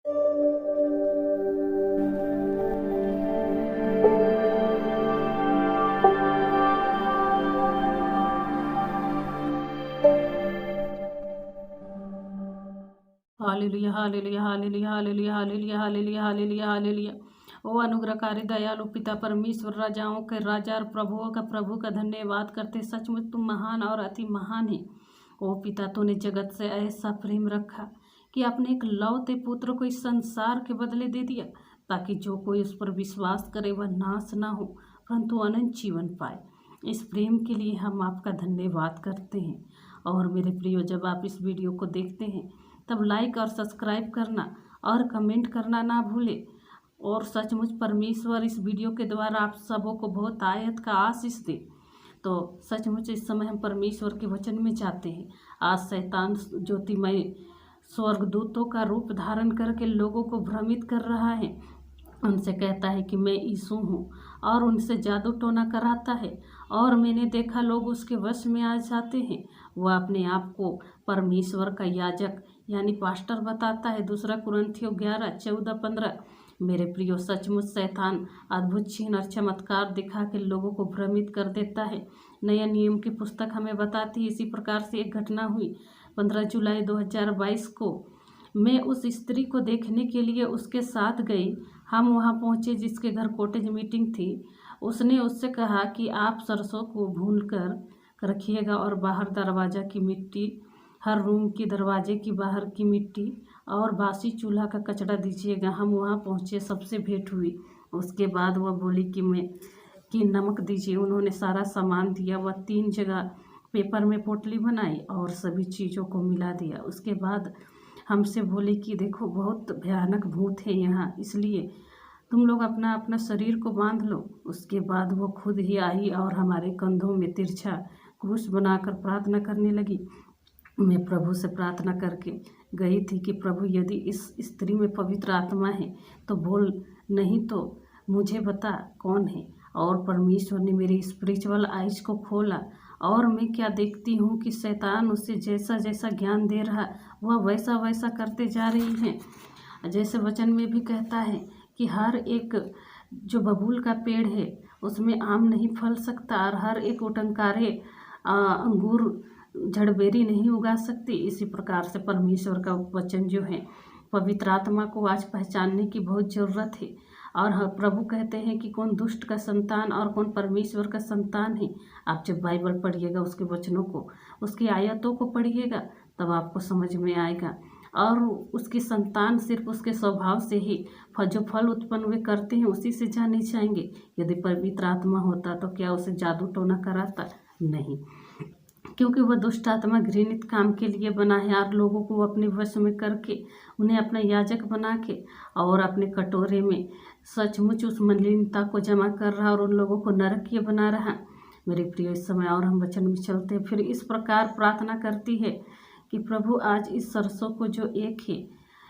Hallelujah hallelujah hallelujah hallelujah hallelujah hallelujah hallelujah hallelujah. ओ अनुग्रहकारी दयालु पिता परमेश्वर, राजाओं के राजा और प्रभुओं का प्रभु का धन्यवाद करते। सचमुच तुम महान और अति महान है। ओ पिता, तूने जगत से ऐसा प्रेम रखा कि अपने एक लौते पुत्र को इस संसार के बदले दे दिया, ताकि जो कोई उस पर विश्वास करे वह नाश ना हो परंतु अनंत जीवन पाए। इस प्रेम के लिए हम आपका धन्यवाद करते हैं। और मेरे प्रियो, जब आप इस वीडियो को देखते हैं तब लाइक और सब्सक्राइब करना और कमेंट करना ना भूले। और सचमुच परमेश्वर इस वीडियो के द्वारा आप सबों को बहुत आयत का आशीष दे। तो सचमुच इस समय हम परमेश्वर के वचन में जाते हैं। आज शैतान ज्योतिमय स्वर्गदूतों का रूप धारण करके लोगों को भ्रमित कर रहा है। उनसे कहता है कि मैं यीशु हूँ और उनसे जादू टोना कराता है और मैंने देखा लोग उसके वश में आ जाते हैं। वह अपने आप को परमेश्वर का याजक यानी पास्टर बताता है। 2 कुरिन्थियों 11:14-15। मेरे प्रियो, सचमुच शैतान अद्भुत चिन्ह और चमत्कार दिखा के लोगों को भ्रमित कर देता है। नया नियम की पुस्तक हमें बताती है। इसी प्रकार से एक घटना हुई 15 जुलाई 2022 को। मैं उस स्त्री को देखने के लिए उसके साथ गई। हम वहां पहुंचे जिसके घर कॉटेज मीटिंग थी। उसने उससे कहा कि आप सरसों को भून कर रखिएगा और बाहर दरवाज़ा की मिट्टी, हर रूम की दरवाजे की बाहर की मिट्टी और बासी चूल्हा का कचरा दीजिएगा। हम वहां पहुंचे, सबसे भेंट हुई। उसके बाद वह बोली कि नमक दीजिए। उन्होंने सारा सामान दिया। वह 3 जगह पेपर में पोटली बनाई और सभी चीज़ों को मिला दिया। उसके बाद हमसे बोले कि देखो, बहुत भयानक भूत है यहाँ, इसलिए तुम लोग अपना अपना शरीर को बांध लो। उसके बाद वो खुद ही आई और हमारे कंधों में तिरछा क्रूस बनाकर प्रार्थना करने लगी। मैं प्रभु से प्रार्थना करके गई थी कि प्रभु, यदि इस स्त्री में पवित्र आत्मा है तो बोल, नहीं तो मुझे बता कौन है। और परमेश्वर ने मेरी स्पिरिचुअल आइज को खोला और मैं क्या देखती हूँ कि शैतान उसे जैसा जैसा ज्ञान दे रहा वह वैसा वैसा करते जा रही हैं। जैसे वचन में भी कहता है कि हर एक जो बबूल का पेड़ है उसमें आम नहीं फल सकता और हर एक उटंकारे अंगूर झड़बेरी नहीं उगा सकती। इसी प्रकार से परमेश्वर का वचन जो है, पवित्र आत्मा को आज पहचानने की बहुत ज़रूरत है। और प्रभु कहते हैं कि कौन दुष्ट का संतान और कौन परमेश्वर का संतान है। आप जब बाइबल पढ़िएगा, उसके वचनों को, उसकी आयतों को पढ़िएगा, तब आपको समझ में आएगा। और उसकी संतान सिर्फ उसके स्वभाव से ही जो फल उत्पन्न वे करते हैं उसी से जाने जाएंगे। यदि पवित्र आत्मा होता तो क्या उसे जादू टोना कराता? नहीं, क्योंकि वह दुष्ट आत्मा घृणित काम के लिए बना है और लोगों को अपने वश में करके उन्हें अपना याजक बना के और अपने कटोरे में सचमुच उस मलिनता को जमा कर रहा और उन लोगों को नरकीय बना रहा। मेरे प्रिय, इस समय और हम वचन में चलते हैं। फिर इस प्रकार प्रार्थना करती है कि प्रभु, आज इस सरसों को जो एक है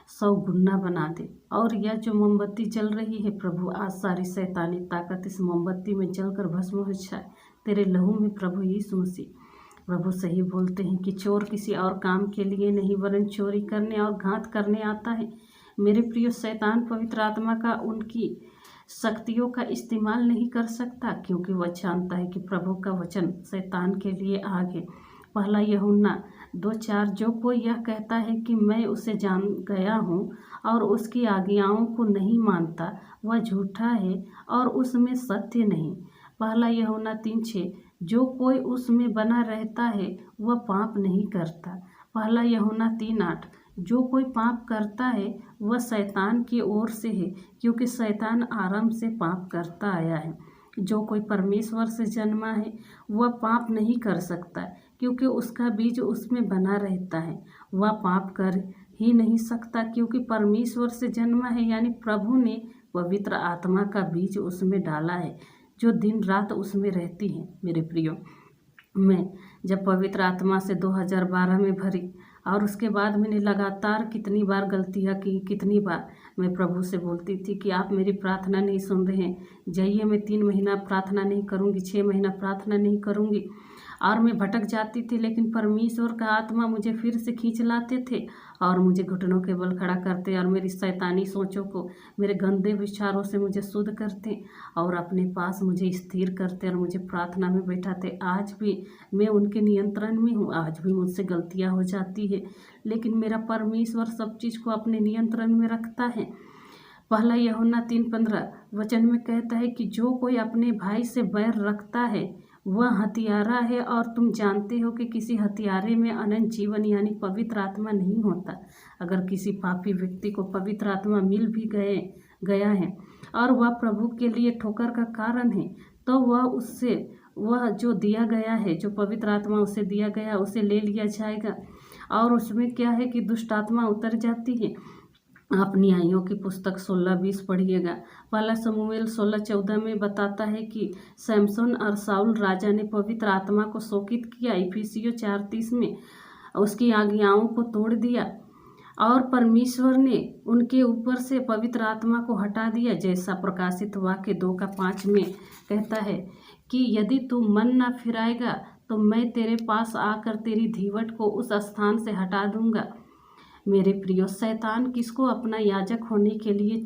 100 गुना बना दे। और यह जो मोमबत्ती जल रही है प्रभु, आज सारी शैतानी ताकत इस मोमबत्ती में जलकर भस्म हो जाए तेरे लहू में प्रभु यीशु मसीह। प्रभु सही बोलते हैं कि चोर किसी और काम के लिए नहीं वरन चोरी करने और घात करने आता है। मेरे प्रिय, शैतान पवित्र आत्मा का उनकी शक्तियों का इस्तेमाल नहीं कर सकता, क्योंकि वह जानता है कि प्रभु का वचन शैतान के लिए आग है। 1 यूहन्ना 2:4, जो कोई यह कहता है कि मैं उसे जान गया हूँ और उसकी आज्ञाओं को नहीं मानता, वह झूठा है और उसमें सत्य नहीं। 1 यूहन्ना 3:6, जो कोई उसमें बना रहता है वह पाप नहीं करता। 1 यूहन्ना 3:8, जो कोई पाप करता है वह शैतान की ओर से है, क्योंकि शैतान आरंभ से पाप करता आया है। जो कोई परमेश्वर से जन्मा है वह पाप नहीं कर सकता, क्योंकि उसका बीज उसमें बना रहता है। वह पाप कर ही नहीं सकता, क्योंकि परमेश्वर से जन्मा है, यानी प्रभु ने पवित्र आत्मा का बीज उसमें डाला है, जो दिन रात उसमें रहती है। मेरे प्रियो, मैं जब पवित्र आत्मा से 2012 में भरी और उसके बाद मैंने लगातार कितनी बार गलतियाँ की, कितनी बार मैं प्रभु से बोलती थी कि आप मेरी प्रार्थना नहीं सुन रहे हैं, जाइए, मैं 3 महीना प्रार्थना नहीं करूँगी, 6 महीना प्रार्थना नहीं करूँगी। और मैं भटक जाती थी, लेकिन परमेश्वर का आत्मा मुझे फिर से खींच लाते थे और मुझे घुटनों के बल खड़ा करते और मेरी शैतानी सोचों को, मेरे गंदे विचारों से मुझे शुद्ध करते और अपने पास मुझे स्थिर करते और मुझे प्रार्थना में बैठाते। आज भी मैं उनके नियंत्रण में हूँ, आज भी मुझसे गलतियाँ हो जाती है, लेकिन मेरा परमेश्वर सब चीज़ को अपने नियंत्रण में रखता है। पहला यूहन्ना 3:15 वचन में कहता है कि जो कोई अपने भाई से बैर रखता है वह हत्यारा है, और तुम जानते हो कि किसी हत्यारे में अनंत जीवन यानी पवित्र आत्मा नहीं होता। अगर किसी पापी व्यक्ति को पवित्र आत्मा मिल भी गया है और वह प्रभु के लिए ठोकर का कारण है, तो वह जो दिया गया है, जो पवित्र आत्मा उसे दिया गया, उसे ले लिया जाएगा। और उसमें क्या है कि दुष्ट आत्मा उतर जाती है। आप न्यायों की पुस्तक 16:20 पढ़िएगा। पहला शमूएल 16:14 में बताता है कि सैमसन और साउल राजा ने पवित्र आत्मा को शोकित किया। इफिसियों 4:30 में उसकी आज्ञाओं को तोड़ दिया और परमेश्वर ने उनके ऊपर से पवित्र आत्मा को हटा दिया, जैसा प्रकाशित वाक्य 2:5 में कहता है कि यदि तू मन न फिराएगा तो मैं तेरे पास आकर तेरी धीवट को उस स्थान से हटा दूंगा। मेरे प्रियो, शैतान किसको अपना याजक होने के लिए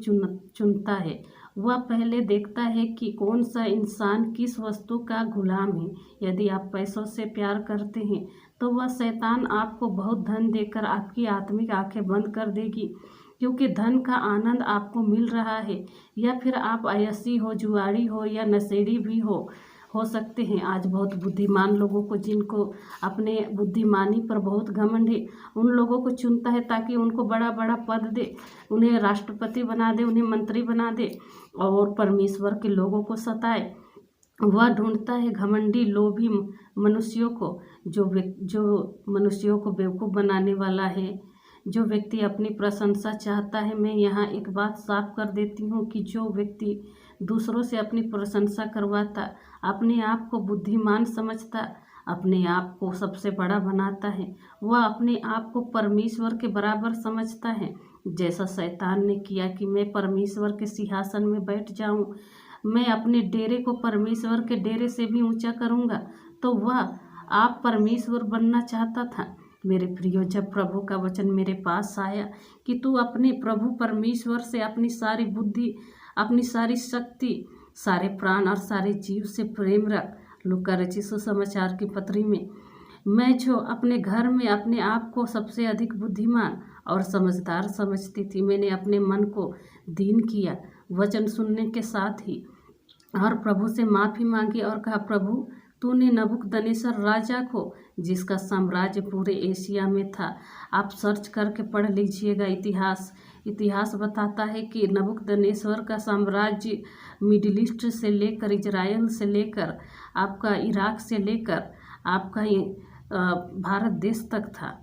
चुनता है? वह पहले देखता है कि कौन सा इंसान किस वस्तु का गुलाम है। यदि आप पैसों से प्यार करते हैं तो वह शैतान आपको बहुत धन देकर आपकी आत्मिक आंखें बंद कर देगी, क्योंकि धन का आनंद आपको मिल रहा है। या फिर आप अय्यासी हो, जुआरी हो या नशेड़ी भी हो सकते हैं। आज बहुत बुद्धिमान लोगों को, जिनको अपने बुद्धिमानी पर बहुत घमंड है, उन लोगों को चुनता है ताकि उनको बड़ा बड़ा पद दे, उन्हें राष्ट्रपति बना दे, उन्हें मंत्री बना दे और परमेश्वर के लोगों को सताए। वह ढूंढता है घमंडी, लोभी मनुष्यों को, जो मनुष्यों को बेवकूफ़ बनाने वाला है, जो व्यक्ति अपनी प्रशंसा चाहता है। मैं यहाँ एक बात साफ कर देती हूँ कि जो व्यक्ति दूसरों से अपनी प्रशंसा करवाता, अपने आप को बुद्धिमान समझता, अपने आप को सबसे बड़ा बनाता है, वह अपने आप को परमेश्वर के बराबर समझता है। जैसा शैतान ने किया कि मैं परमेश्वर के सिंहासन में बैठ जाऊं, मैं अपने डेरे को परमेश्वर के डेरे से भी ऊंचा करूंगा, तो वह आप परमेश्वर बनना चाहता था। मेरे प्रियो, जब प्रभु का वचन मेरे पास आया कि तू अपने प्रभु परमेश्वर से अपनी सारी बुद्धि, अपनी सारी शक्ति, सारे प्राण और सारे जीव से प्रेम रख। लूका रचित सुसमाचार की पत्री में मैं जो अपने घर में अपने आप को सबसे अधिक बुद्धिमान और समझदार समझती थी, मैंने अपने मन को दीन किया वचन सुनने के साथ ही, और प्रभु से माफ़ी मांगी और कहा, प्रभु तूने नबूकदनेस्सर राजा को, जिसका साम्राज्य पूरे एशिया में था, आप सर्च करके पढ़ लीजिएगा। इतिहास बताता है कि नबूकदनेस्सर का साम्राज्य मिडिल ईस्ट से लेकर, इजराइल से लेकर, आपका इराक से लेकर आपका भारत देश तक था।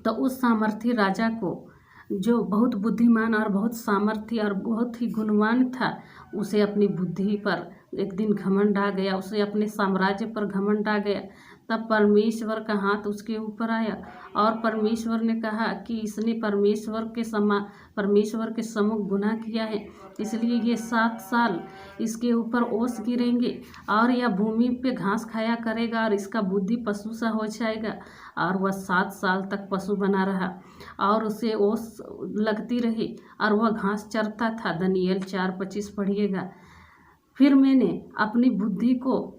तो उस सामर्थी राजा को, जो बहुत बुद्धिमान और बहुत सामर्थी और बहुत ही गुणवान था, उसे अपनी बुद्धि पर एक दिन घमंड आ गया, उसे अपने साम्राज्य पर घमंड आ गया। तब परमेश्वर का हाथ उसके ऊपर आया और परमेश्वर ने कहा कि इसने परमेश्वर के सम्मुख गुनाह किया है, इसलिए ये 7 साल इसके ऊपर ओस गिरेंगे और यह भूमि पे घास खाया करेगा और इसका बुद्धि पशु सा हो जाएगा। और वह 7 साल तक पशु बना रहा और उसे ओस लगती रही और वह घास चरता था। दानियेल 4:25 पढ़िएगा। फिर मैंने अपनी बुद्धि को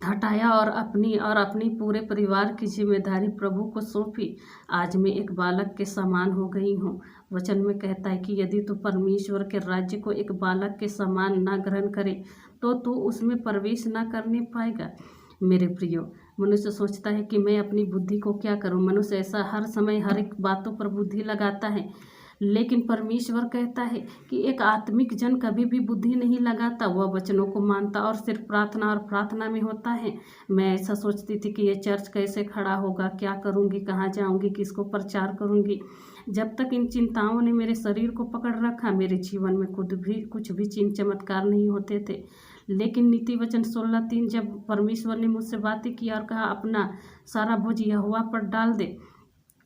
हटाया और अपनी पूरे परिवार की जिम्मेदारी प्रभु को सौंपी। आज मैं एक बालक के समान हो गई हूँ। वचन में कहता है कि यदि तू परमेश्वर के राज्य को एक बालक के समान ना ग्रहण करे तो तू उसमें प्रवेश ना करने पाएगा। मेरे प्रियो, मनुष्य सोचता है कि मैं अपनी बुद्धि को क्या करूं। मनुष्य ऐसा हर समय हर एक बातों पर बुद्धि लगाता है, लेकिन परमेश्वर कहता है कि एक आत्मिक जन कभी भी बुद्धि नहीं लगाता, वह वचनों को मानता और सिर्फ प्रार्थना और प्रार्थना में होता है। मैं ऐसा सोचती थी कि ये चर्च कैसे खड़ा होगा, क्या करूँगी, कहाँ जाऊँगी, किसको प्रचार करूँगी। जब तक इन चिंताओं ने मेरे शरीर को पकड़ रखा, मेरे जीवन में कुछ भी चिन्ह चमत्कार नहीं होते थे। लेकिन नीति वचन 16:3 जब परमेश्वर ने मुझसे बातें की और कहा, अपना सारा बोझ यहोवा पर डाल दे,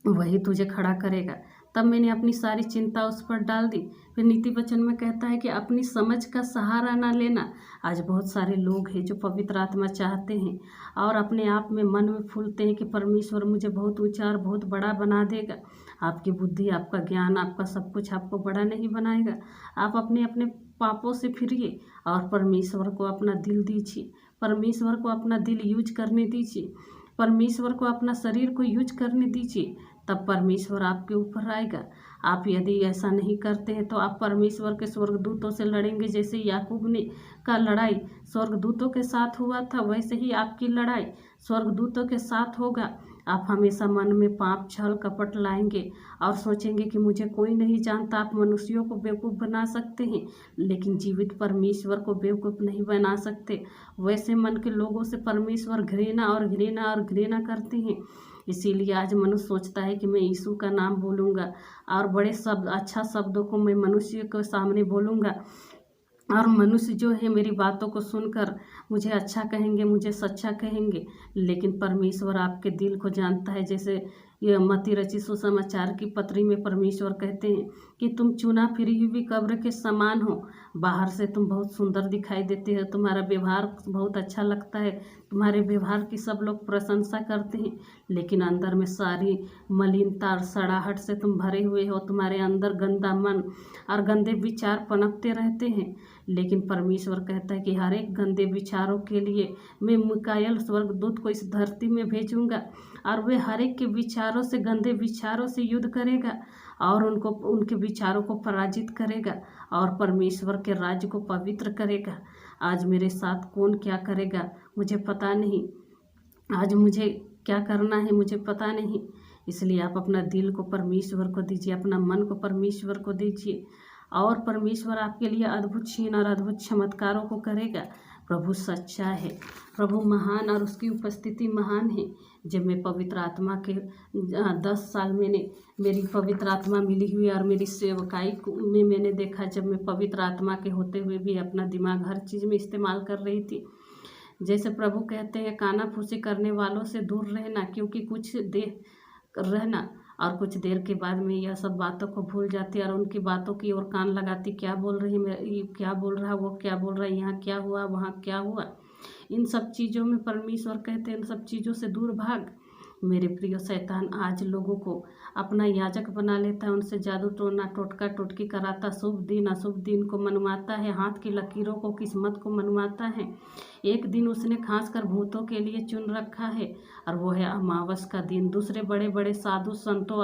वही तुझे खड़ा करेगा, तब मैंने अपनी सारी चिंता उस पर डाल दी। फिर नीति वचन में कहता है कि अपनी समझ का सहारा ना लेना। आज बहुत सारे लोग हैं जो पवित्र आत्मा चाहते हैं और अपने आप में मन में फूलते हैं कि परमेश्वर मुझे बहुत ऊंचा और बहुत बड़ा बना देगा। आपकी बुद्धि, आपका ज्ञान, आपका सब कुछ आपको बड़ा नहीं बनाएगा। आप अपने अपने पापों से फिरिए और परमेश्वर को अपना दिल दीजिए। परमेश्वर को अपना दिल यूज करने दीजिए। परमेश्वर को अपना शरीर को यूज करने दीजिए, तब परमेश्वर आपके ऊपर आएगा। आप यदि ऐसा नहीं करते हैं तो आप परमेश्वर के स्वर्गदूतों से लड़ेंगे। जैसे याकूब ने का लड़ाई स्वर्गदूतों के साथ हुआ था, वैसे ही आपकी लड़ाई स्वर्गदूतों के साथ होगा। आप हमेशा मन में पाप, छल, कपट लाएंगे और सोचेंगे कि मुझे कोई नहीं जानता। आप मनुष्यों को बेवकूफ़ बना सकते हैं, लेकिन जीवित परमेश्वर को बेवकूफ़ नहीं बना सकते। वैसे मन के लोगों से परमेश्वर घृणा और घृणा और घृणा करते हैं। इसीलिए आज मनुष्य सोचता है कि मैं यीशु का नाम बोलूँगा और बड़े शब्द, अच्छा शब्दों को मैं मनुष्य के सामने बोलूँगा और मनुष्य जो है मेरी बातों को सुनकर मुझे अच्छा कहेंगे, मुझे सच्चा कहेंगे। लेकिन परमेश्वर आपके दिल को जानता है। जैसे ये मत्ती रचित सुसमाचार की पत्री में परमेश्वर कहते हैं कि तुम चुना फिरी हुई कब्र के समान हो। बाहर से तुम बहुत सुंदर दिखाई देते हो, तुम्हारा व्यवहार बहुत अच्छा लगता है, तुम्हारे व्यवहार की सब लोग प्रशंसा करते हैं, लेकिन अंदर में सारी मलिनता और सड़ाहट से तुम भरे हुए हो। तुम्हारे अंदर गंदा मन और गंदे विचार पनपते रहते हैं। लेकिन परमेश्वर कहता है कि हर एक गंदे विचारों के लिए मैं मिकाएल स्वर्गदूत को इस धरती में भेजूंगा और वे हर एक के विचारों से, गंदे विचारों से युद्ध करेगा और उनको, उनके विचारों को पराजित करेगा और परमेश्वर के राज्य को पवित्र करेगा। आज मेरे साथ कौन क्या करेगा मुझे पता नहीं, आज मुझे क्या करना है मुझे पता नहीं। इसलिए आप अपना दिल को परमेश्वर को दीजिए, अपना मन को परमेश्वर को दीजिए और परमेश्वर आपके लिए अद्भुत चिन्ह और अद्भुत चमत्कारों को करेगा। प्रभु सच्चा है, प्रभु महान और उसकी उपस्थिति महान है। जब मैं पवित्र आत्मा के 10 साल मेरी पवित्र आत्मा मिली हुई और मेरी सेवकाई में मैंने देखा, जब मैं पवित्र आत्मा के होते हुए भी अपना दिमाग हर चीज़ में इस्तेमाल कर रही थी। जैसे प्रभु कहते हैं, कानाफूसी करने वालों से दूर रहना, क्योंकि कुछ देर रहना और कुछ देर के बाद में यह सब बातों को भूल जाती और उनकी बातों की ओर कान लगाती। क्या बोल रही है, ये क्या बोल रहा, वो क्या बोल रहा है, यहाँ क्या हुआ, वहाँ क्या हुआ। इन सब चीज़ों में परमेश्वर कहते हैं इन सब चीज़ों से दूर भाग। मेरे प्रिय, शैतान आज लोगों को अपना याजक बना लेता है, उनसे जादू टोना, टोटका टोटकी कराता, शुभ दिन अशुभ दिन को मनवाता है, हाथ की लकीरों को, किस्मत को मनवाता है। एक दिन उसने खास कर भूतों के लिए चुन रखा है और वो है अमावस का दिन। दूसरे बड़े बड़े साधु संतों,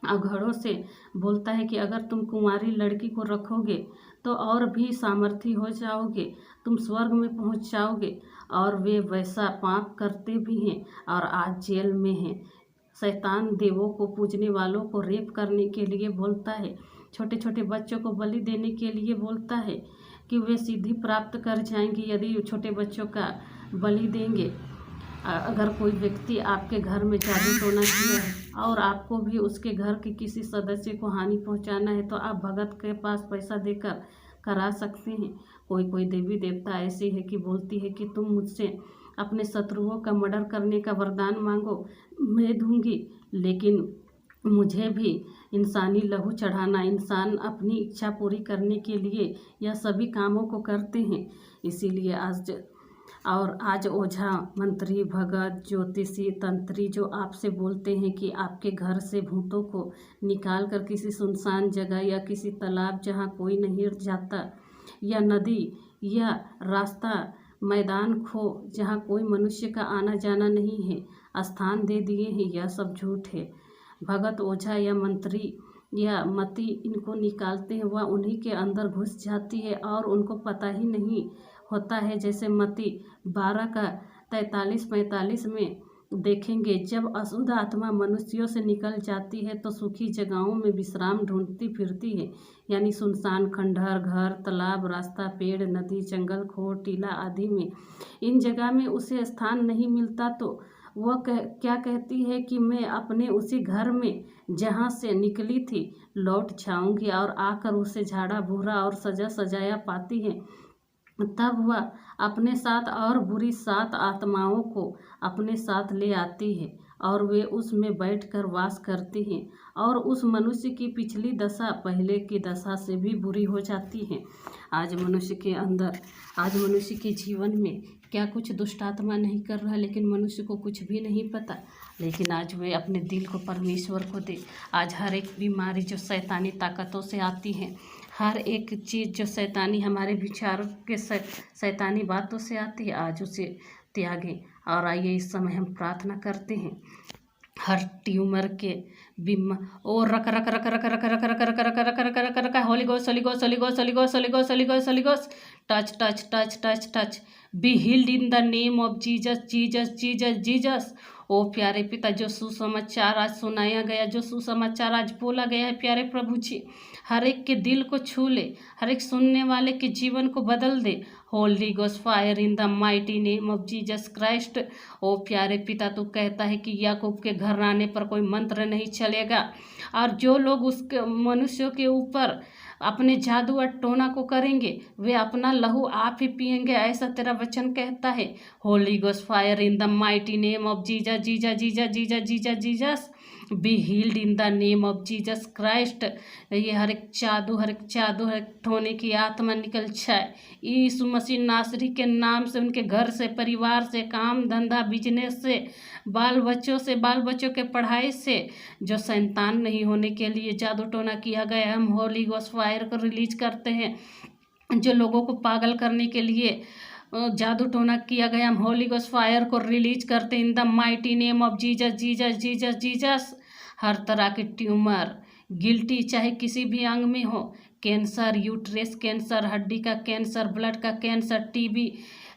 अघड़ों से बोलता है कि अगर तुम कुंवारी लड़की को रखोगे तो और भी सामर्थी हो जाओगे, तुम स्वर्ग में पहुंच जाओगे। और वे वैसा पाप करते भी हैं और आज जेल में हैं। शैतान देवों को पूजने वालों को रेप करने के लिए बोलता है, छोटे छोटे बच्चों को बलि देने के लिए बोलता है कि वे सिद्धि प्राप्त कर जाएंगे यदि छोटे बच्चों का बलि देंगे। अगर कोई व्यक्ति आपके घर में जादू टोना किया है और आपको भी उसके घर के किसी सदस्य को हानि पहुंचाना है तो आप भगत के पास पैसा देकर करा सकते हैं। कोई देवी देवता ऐसी है कि बोलती है कि तुम मुझसे अपने शत्रुओं का मर्डर करने का वरदान मांगो, मैं दूंगी। लेकिन मुझे भी इंसानी लहू चढ़ाना, इंसान अपनी इच्छा पूरी करने के लिए यह सभी कामों को करते हैं। इसीलिए आज ओझा, मंत्री, भगत, ज्योतिषी, तंत्री जो आपसे बोलते हैं कि आपके घर से भूतों को निकाल कर किसी सुनसान जगह या किसी तालाब जहाँ कोई नहीं जाता, या नदी या रास्ता, मैदान खो जहाँ कोई मनुष्य का आना जाना नहीं है, स्थान दे दिए हैं, यह सब झूठ है। भगत, ओझा या मंत्री या मती इनको निकालते हैं, वह उन्हीं के अंदर घुस जाती है और उनको पता ही नहीं होता है। जैसे मती 12 का 43-45 में देखेंगे, जब अशुद्ध आत्मा मनुष्यों से निकल जाती है तो सूखी जगहों में विश्राम ढूंढती फिरती है, यानी सुनसान खंडहर, घर, तालाब, रास्ता, पेड़, नदी, जंगल, खो, टीला आदि में। इन जगह में उसे स्थान नहीं मिलता तो वह क्या कहती है कि मैं अपने उसी घर में जहाँ से निकली थी लौट जाऊंगी और आकर उसे झाड़ा भूरा और सजा सजाया पाती है। तब वह अपने साथ और बुरी 7 आत्माओं को अपने साथ ले आती है और वे उसमें बैठकर वास करते हैं और उस मनुष्य की पिछली दशा पहले की दशा से भी बुरी हो जाती है। आज मनुष्य के जीवन में क्या कुछ दुष्ट आत्मा नहीं कर रहा, लेकिन मनुष्य को कुछ भी नहीं पता। लेकिन आज वे अपने दिल को परमेश्वर को दे। आज हर एक बीमारी जो शैतानी ताकतों से आती है, हर एक चीज़ जो शैतानी हमारे विचारों के शैतानी बातों से आती है, आज उसे त्यागें। और आइए इस समय हम प्रार्थना करते हैं। हर ट्यूमर के ओ रक रक रक रक रक रक रक रक रक रक रक रक रक holy ghost holy ghost holy ghost holy ghost holy ghost holy ghost holy ghost touch touch touch touch touch be healed in the name of Jesus Jesus Jesus Jesus. ओ प्यारे पिता, जो सुसमाचार आज सुनाया गया, जो सुसमाचार आज बोला गया है प्यारे प्रभु जी, हर एक के दिल को छू ले, हर एक सुनने वाले के जीवन को बदल दे। Holy ghost fire in the mighty name of Jesus Christ. ओ प्यारे पिता, तू कहता है कि याकूब के घर आने पर कोई मंत्र नहीं चलेगा, और जो लोग उसके मनुष्यों के ऊपर अपने जादू और टोना को करेंगे वे अपना लहू आप ही पिएंगे, ऐसा तेरा वचन कहता है। Holi ghost fire in the mighty name of Jesus Jesus Jesus Jesus Jesus Jesus B healed in the name of Jesus Christ. ये हर एक जादू हर एक टोने की आत्मा निकल जाए यीशु मसीह नासरी के नाम से, उनके घर से, परिवार से, काम धंधा बिजनेस से, बाल बच्चों के पढ़ाई से, जो संतान नहीं होने के लिए जादू टोना किया गया, हम होली गोस्ट फायर को रिलीज करते हैं। जो लोगों को पागल करने के लिए जादू टोना किया गया, हम होली गोस्ट फायर को रिलीज करते हैं in the mighty name of Jesus Jesus Jesus Jesus. हर तरह के ट्यूमर गिल्टी चाहे किसी भी अंग में हो, कैंसर, यूट्रस कैंसर, हड्डी का कैंसर, ब्लड का कैंसर, टीबी,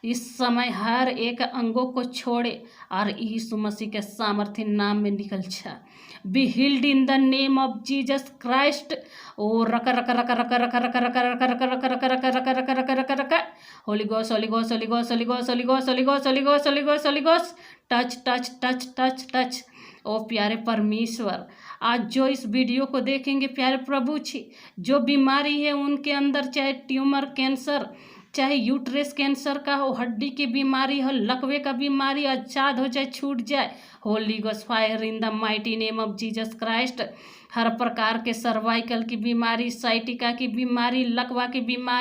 इस समय हर एक अंगों को छोड़े और यीशु मसीह के सामर्थ्य नाम में निकल जा। Be healed in the name of Jesus Christ. ओ रक रक रक रक रक रक रक रक रक रक रक रक रक रक रक रक रक holy ghost holy ghost holy ghost holy ghost holy ghost holy ghost holy ghost holy ghost holy ghost touch touch touch touch touch. ओ प्यारे परमेश्वर, आज जो इस वीडियो को देखेंगे प्यारे प्रभु जी, जो बीमारी है उनके अंदर, चाहे ट्यूमर कैंसर, चाहे यूट्रस कैंसर का हो, हड्डी की बीमारी हो, लकवे का बीमारी आजाद हो जाए, छूट जाए। Holy ghost fire in the mighty name of Jesus Christ. हर प्रकार के सर्वाइकल की बीमारी, साइटिका की बीमारी, लकवा की बीमारी,